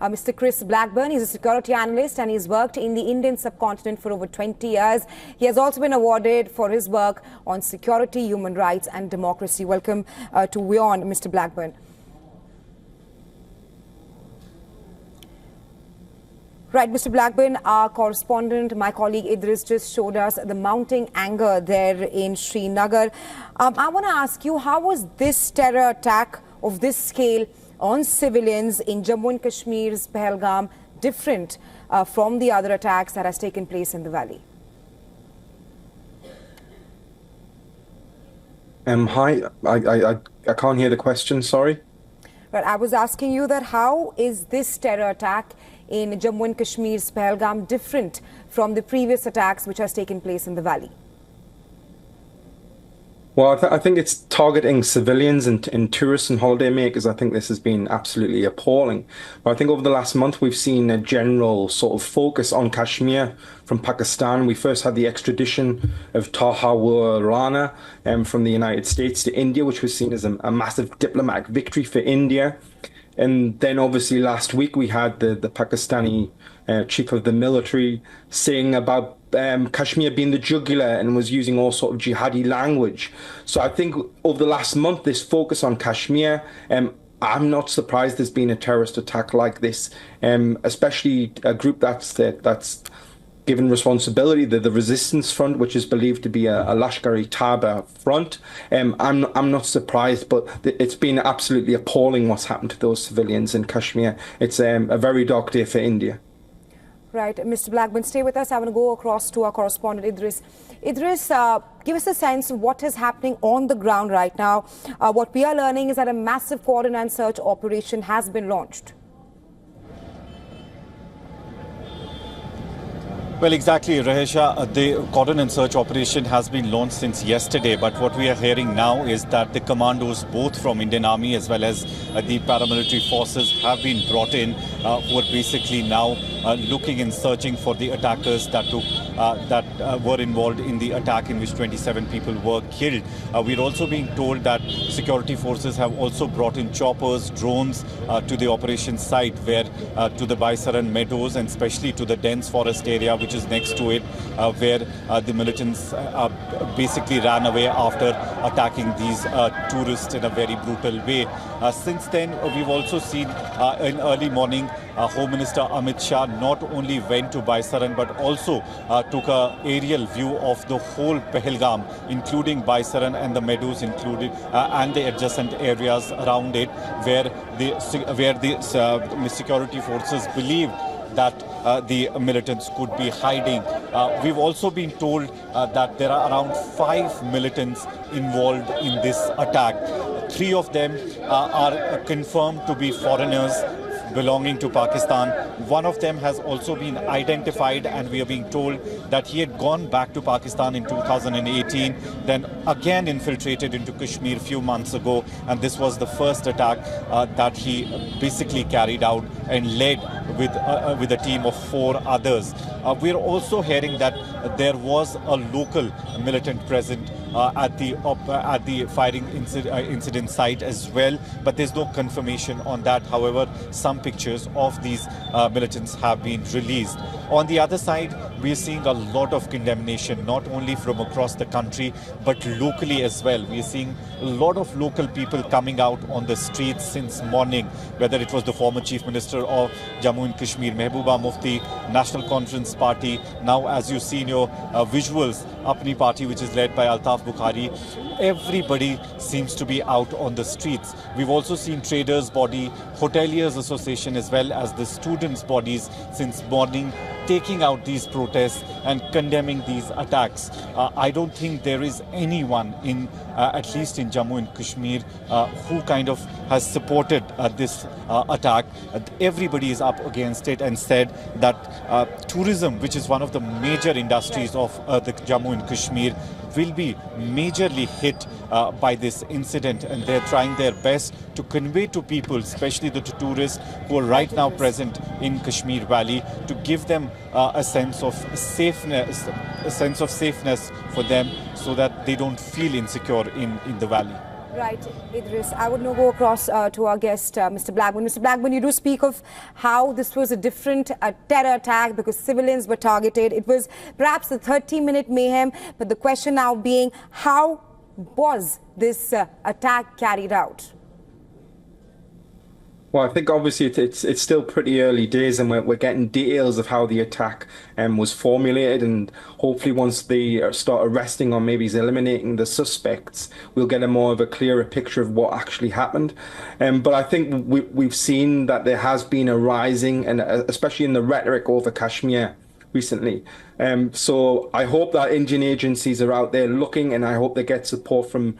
Mr. Chris Blackburn. He's a security analyst and he's worked in the Indian subcontinent for over 20 years. He has also been awarded for his work on security, human rights and democracy. Welcome to WION, Mr. Blackburn. Right, Mr. Blackburn, our correspondent, my colleague Idris, just showed us the mounting anger there in Srinagar. I want to ask you, how was this terror attack of this scale on civilians in Jammu and Kashmir's Pahalgam different from the other attacks that has taken place in the valley? Hi, I can't hear the question, sorry. But I was asking you that how is this terror attack in Jammu and Kashmir's Pahalgam different from the previous attacks which has taken place in the valley? Well, I think it's targeting civilians and tourists and holidaymakers. I think this has been absolutely appalling. But I think over the last month, we've seen a general sort of focus on Kashmir from Pakistan. We first had the extradition of Taha Rana from the United States to India, which was seen as a massive diplomatic victory for India. And then obviously last week we had the Pakistani chief of the military saying about Kashmir being the jugular and was using all sort of jihadi language. So I think over the last month, this focus on Kashmir, I'm not surprised there's been a terrorist attack like this, especially a group that's given responsibility, the resistance front, which is believed to be a Lashkar-e-Taiba front. I'm not surprised, but it's been absolutely appalling what's happened to those civilians in Kashmir. It's a very dark day for India. Right, Mr. Blackburn, stay with us. I want to go across to our correspondent Idris. Idris, give us a sense of what is happening on the ground right now. What we are learning is that a massive cordon and search operation has been launched. Well, exactly, Rahesha. The cordon and search operation has been launched since yesterday, but what we are hearing now is that the commandos, both from Indian Army as well as the paramilitary forces, have been brought in, who are basically now looking and searching for the attackers that were involved in the attack in which 27 people were killed. We're also being told that security forces have also brought in choppers, drones to the operation site, where to the Baisaran meadows and especially to the dense forest area which is next to it, where the militants basically ran away after attacking these tourists in a very brutal way. Since then, we've also seen in early morning, Home Minister Amit Shah not only went to Baisaran but also took an aerial view of the whole Pahalgam, including Baisaran and the meadows included, and the adjacent areas around it, where the security forces believe that the militants could be hiding. We've also been told that there are around 5 militants involved in this attack. 3 of them are confirmed to be foreigners belonging to Pakistan. One of them has also been identified, and we are being told that he had gone back to Pakistan in 2018, then again infiltrated into Kashmir a few months ago, and this was the first attack that he basically carried out and led with a team of 4 others. We're also hearing that there was a local militant present at the firing incident site as well, but there's no confirmation on that. However, some pictures of these militants have been released. On the other side, we're seeing a lot of condemnation, not only from across the country, but locally as well. We're seeing a lot of local people coming out on the streets since morning, whether it was the former Chief Minister of Jammu and Kashmir, Mehbooba Mufti, National Conference Party. Now, as you see in your visuals, Apni Party, which is led by Altaf Bukhari, everybody seems to be out on the streets. We've also seen traders' body, hoteliers association, as well as the students' bodies since morning, taking out these protests and condemning these attacks. I don't think there is anyone at least in Jammu and Kashmir, who kind of has supported this attack. Everybody is up against it and said that tourism, which is one of the major industries of the Jammu and Kashmir, will be majorly hit by this incident, and they're trying their best to convey to people, especially the tourists who are right now present in Kashmir Valley, to give them a sense of safeness for them, so that they don't feel insecure in the valley. Right, Idris. I would now go across to our guest, Mr. Blackburn. Mr. Blackburn, you do speak of how this was a different terror attack because civilians were targeted. It was perhaps a 30-minute mayhem, but the question now being, how was this attack carried out? Well, I think obviously it's still pretty early days, and we're getting details of how the attack was formulated, and hopefully once they start arresting or maybe eliminating the suspects, we'll get a more of a clearer picture of what actually happened. But I think we've seen that there has been a rising, and especially in the rhetoric over Kashmir recently. So I hope that Indian agencies are out there looking, and I hope they get support from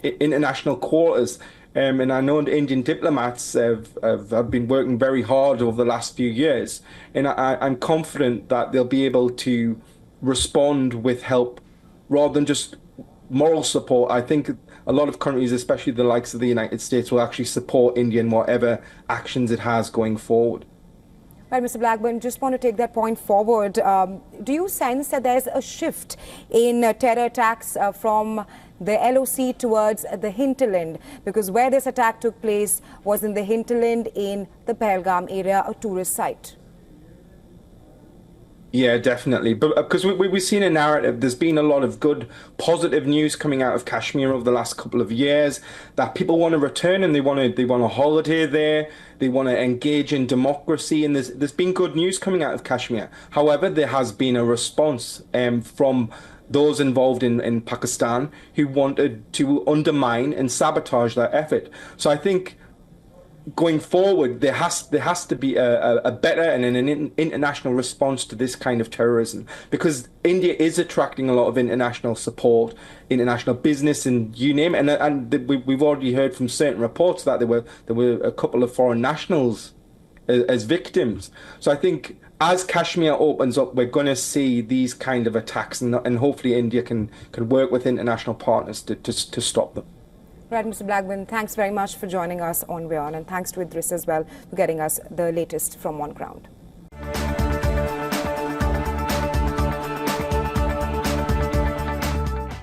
international quarters. And I know the Indian diplomats have been working very hard over the last few years, and I'm confident that they'll be able to respond with help rather than just moral support. I think a lot of countries, especially the likes of the United States, will actually support India in whatever actions it has going forward. Right, Mr. Blackburn, just want to take that point forward. Do you sense that there's a shift in terror attacks from the LOC towards the hinterland? Because where this attack took place was in the hinterland in the Pahalgam area, a tourist site. Yeah, definitely. But because we've seen a narrative, there's been a lot of good, positive news coming out of Kashmir over the last couple of years that people want to return and they want to holiday there. They want to engage in democracy, and there's been good news coming out of Kashmir. However, there has been a response from those involved in Pakistan who wanted to undermine and sabotage that effort. So I think going forward, there has to be a better and an international response to this kind of terrorism, because India is attracting a lot of international support, international business, and you name it. And we've already heard from certain reports that there were a couple of foreign nationals as victims. So I think as Kashmir opens up, we're going to see these kind of attacks, and hopefully India can work with international partners to stop them. Right, Mr. Blackburn, thanks very much for joining us on WION, and thanks to Idris as well for getting us the latest from on ground.